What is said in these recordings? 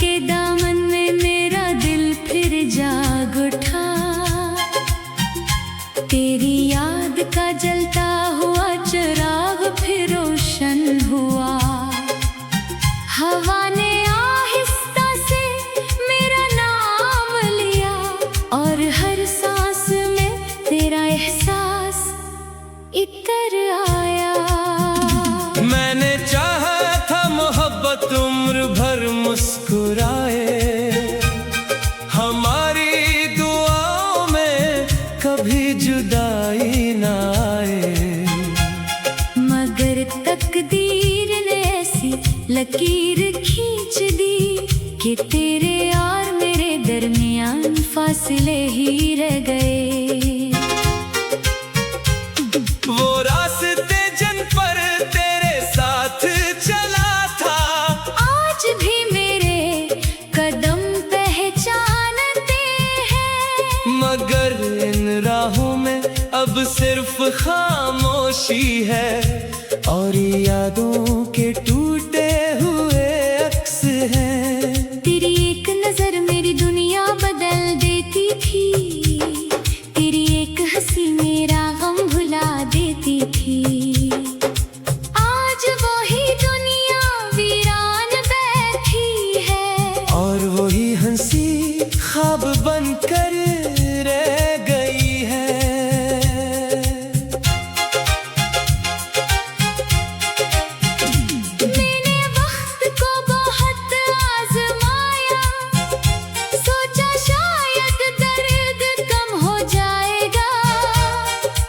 के दामन में मेरा दिल फिर जाग उठा। तेरी याद का जलता हुआ चिराग फिर रोशन हुआ। हवा ने आहिस्ता से मेरा नाम लिया और हर सांस में तेरा एहसास इतर आया। मैंने चाहा था मोहब्बत उम्र भर मुस्कुराए, हमारी दुआओं में कभी जुदाई ना आए। मगर तकदीर ने ऐसी लकीर खींच दी कि तेरे और मेरे दरमियान फासले ही रह गए। वो रास्ते जिन पर तेरे साथ चला था, आज भी मेरे कदम पहचानते हैं। मगर इन राहों में अब सिर्फ खामोशी है और यादों के टूटे हुए अक्स हैं। तेरी एक नजर मेरी दुनिया बदल देती थी, तेरी एक हंसी मेरा गम भुला देती थी। आज वही दुनिया वीरान बैठी है और वही हंसी ख्वाब बनकर रह गई है। मैंने वक्त को बहुत आजमाया, सोचा शायद दर्द कम हो जाएगा।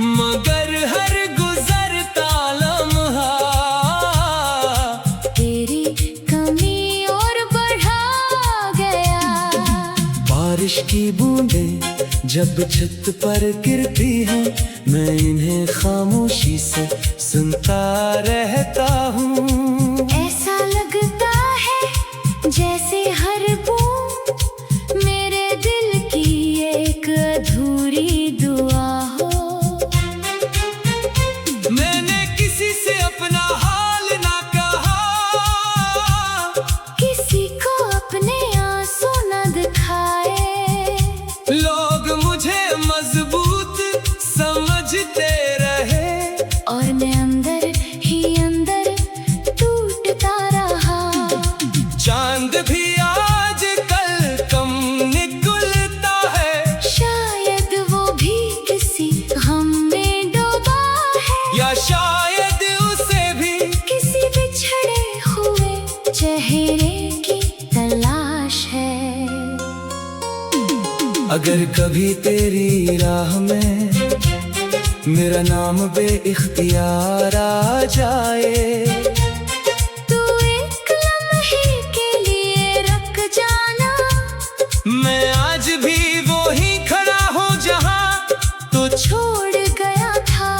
मगर हर गुजरता लम्हा तेरी कमी और बढ़ा गया। बारिश की बूंदें जब छत पर गिरती हैं, मैं इन्हें खामोशी से सुनता रहता हूँ। ऐसा लगता है जैसे हर बूंद मेरे दिल की एक अधूरी दुआ हो। मैंने किसी से अपना हाल ना कहा, किसी को अपने आंसू न दिखाए। लोग मुझे मजबूत समझते रहे और मैं अंदर ही अंदर टूटता रहा। चांद भी आज कल कम निकलता है, शायद वो भी किसी गम में डूबा है, या शायद उसे भी किसी बिछड़े हुए चेहरे की तलाश है। अगर कभी तेरी राह में मेरा नाम बेइख्तियार आ जाए, तू एक लम्हे के लिए रुक जाना। मैं आज भी वो ही खड़ा हूँ जहाँ तो छोड़ गया था।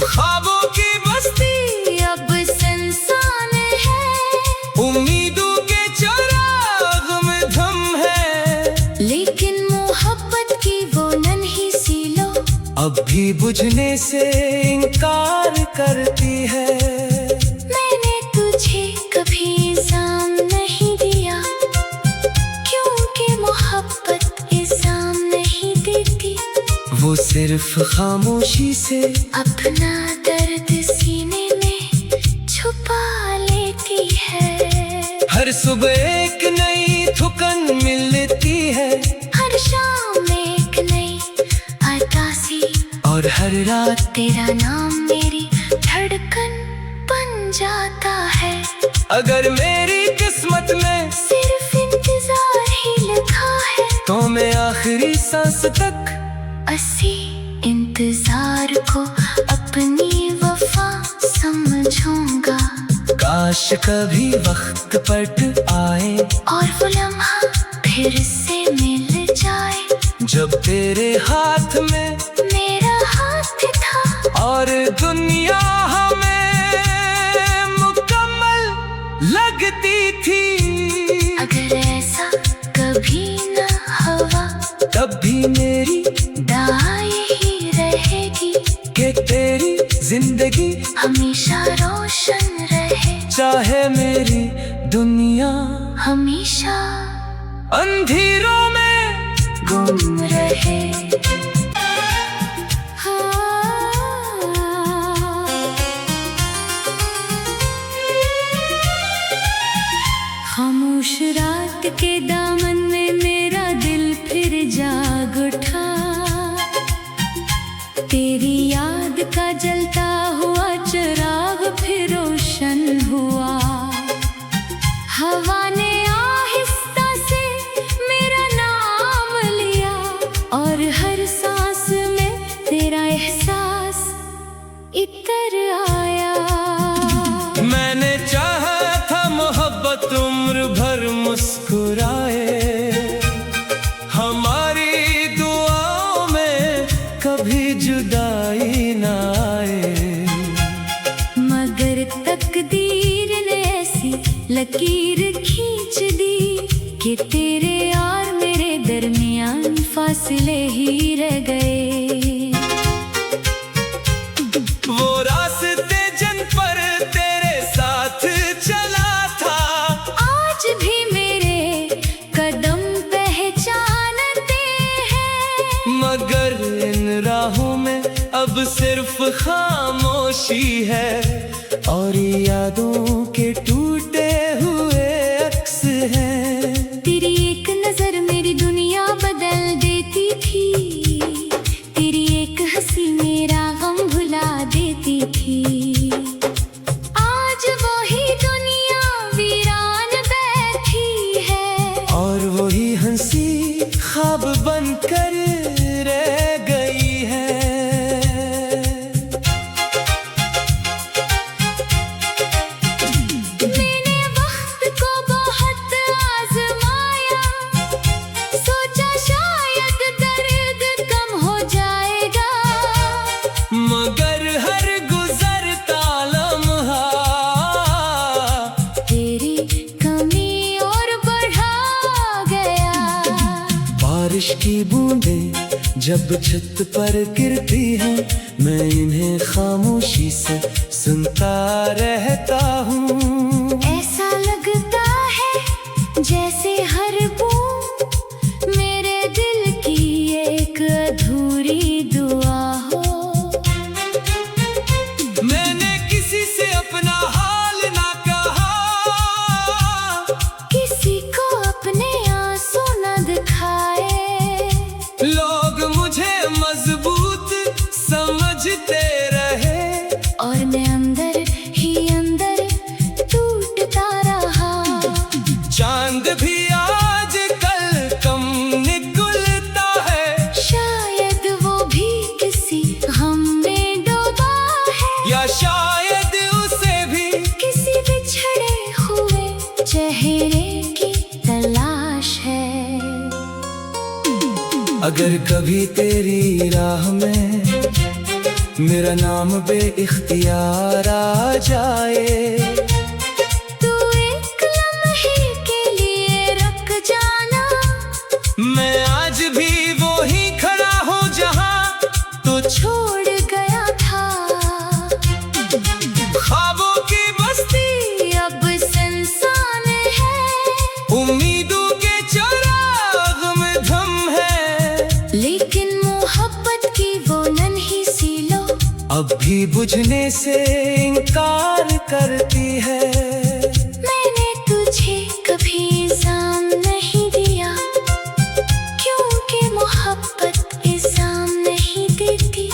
ख्वाबों की बस्ती अब सुनसान है, उम्मीदों के चिराग में धम है। लेकिन मोहब्बत की वो नन्ही सी लो अब भी बुझने से इनकार करती है। मैंने तुझे कभी इल्जाम नहीं दिया, क्योंकि मोहब्बत इल्जाम नहीं देती। वो सिर्फ खामोशी से अपना दर्द सीने में छुपा लेती है। हर सुबह एक नई थुकन मिलती है, हर शाम एक नई अतासी, और हर रात तेरा नाम मेरी धड़कन बन जाता है। अगर मेरी किस्मत में सिर्फ इंतजार ही लिखा है, तो मैं आखिरी सांस तक इसी इंतजार को अपनी वफा समझूंगा। काश कभी वक्त पलट आए और वो लम्हा फिर से मिल जाए, जब तेरे हाथ में मेरा हाथ था और दुनिया हमें मुकम्मल लगती थी। अगर ऐसा कभी न हुआ, तब भी मेरी दुआ यही रहेगी कि तेरी जिंदगी हमेशा रोशन रहे। चाहे मेरी दुनिया हमेशा अंधेरों में गुम रहे। खामोश रात के दामन में मेरा दिल फिर जाग उठा, तेरी याद का जलता हुआ चिराग फिर रोशन हुआ। हवा ने आहिस्ता से मेरा नाम लिया और हर सांस में तेरा एहसास इतर आया। मैंने चाहा था मोहब्बत उम्र भर मुस्कुराए, हमारी दुआओं में कभी जुदाई ना आए। मगर तकदीर ने ऐसी लकीर खींच दी कि तेरे और मेरे दरमियान फासले ही रह गए। वो रास्ते जिन पर तेरे साथ चला था, आज भी मेरे कदम पहचानते हैं। मगर इन राहों में अब सिर्फ खामोशी है और यादों के टूटे हुए अक्स हैं। तेरी एक नजर मेरी दुनिया बदल देती थी, तेरी एक हंसी मेरा गम भुला देती थी। आज वही दुनिया वीरान बैठी है और वही हंसी ख्वाब बनकर रह गई है। मैंने वक्त को बहुत आजमाया, सोचा शायद दर्द कम हो जाएगा। मगर हर गुजरता लम्हा तेरी कमी और बढ़ा गया। बारिश की बूंदें जब छत पर गिरती हैं, मैं इन्हें खामोशी से सुनता रहता हूँ। ऐसा लगता है जैसे हर बूंद मेरे दिल की एक अधूरी दुआ हो। मैंने किसी से अपना हाल ना कहा, किसी को अपने आंसू न दिखाए। लोग मुझे मजबूत समझते रहे और मैं अंदर ही अंदर टूटता रहा। चांद भी आज कल कम निकलता है, शायद वो भी किसी गम में डूबा है, या शायद उसे भी किसी बिछड़े हुए चेहरे की तलाश है। अगर कभी तेरी राह में मेरा नाम बेइख्तियार आ जाए, तू एक लम्हे के लिए रुक जाना। मैं आज भी वो ही खड़ा हूँ जहाँ तो छोड़ गया था। ख्वाबों की बस्ती अब सुनसान है, उम्मीदों के चिराग में धम है। लेकिन मोहब्बत की वो नन्ही सी लो अब भी बुझने से इनकार करती है। मैंने तुझे कभी इल्जाम नहीं दिया, क्योंकि मोहब्बत इल्जाम नहीं देती।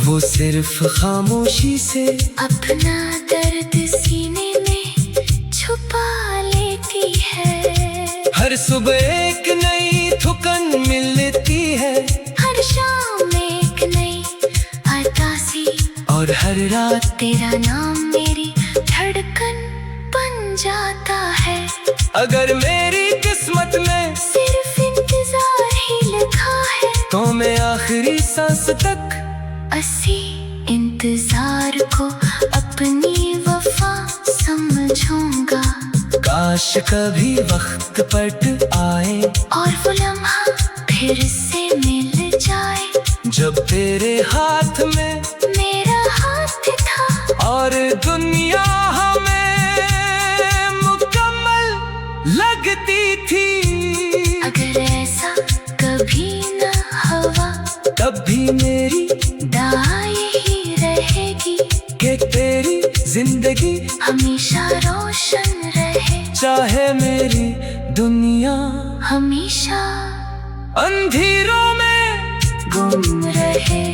वो सिर्फ खामोशी से अपना दर्द सीने में छुपा लेती है। हर सुबह एक नई थुकन मिलती है, हर शाम एक नई अतासी, और हर रात तेरा नाम मेरी धड़कन बन जाता है। अगर मेरी किस्मत में सिर्फ इंतजार ही लिखा है, तो मैं आखिरी सांस तक असी इंतजार को अपनी वफा समझूंगा। काश कभी वक्त पट आए और वो लम्हा फिर से मिल जाए, जब तेरे हाथ में मेरा हाथ था और दुनिया हमें मुकम्मल लगती तब भी मेरी दुआ यही रहेगी कि तेरी जिंदगी हमेशा रोशन रहे, चाहे मेरी दुनिया हमेशा अंधेरों में गुम रहे।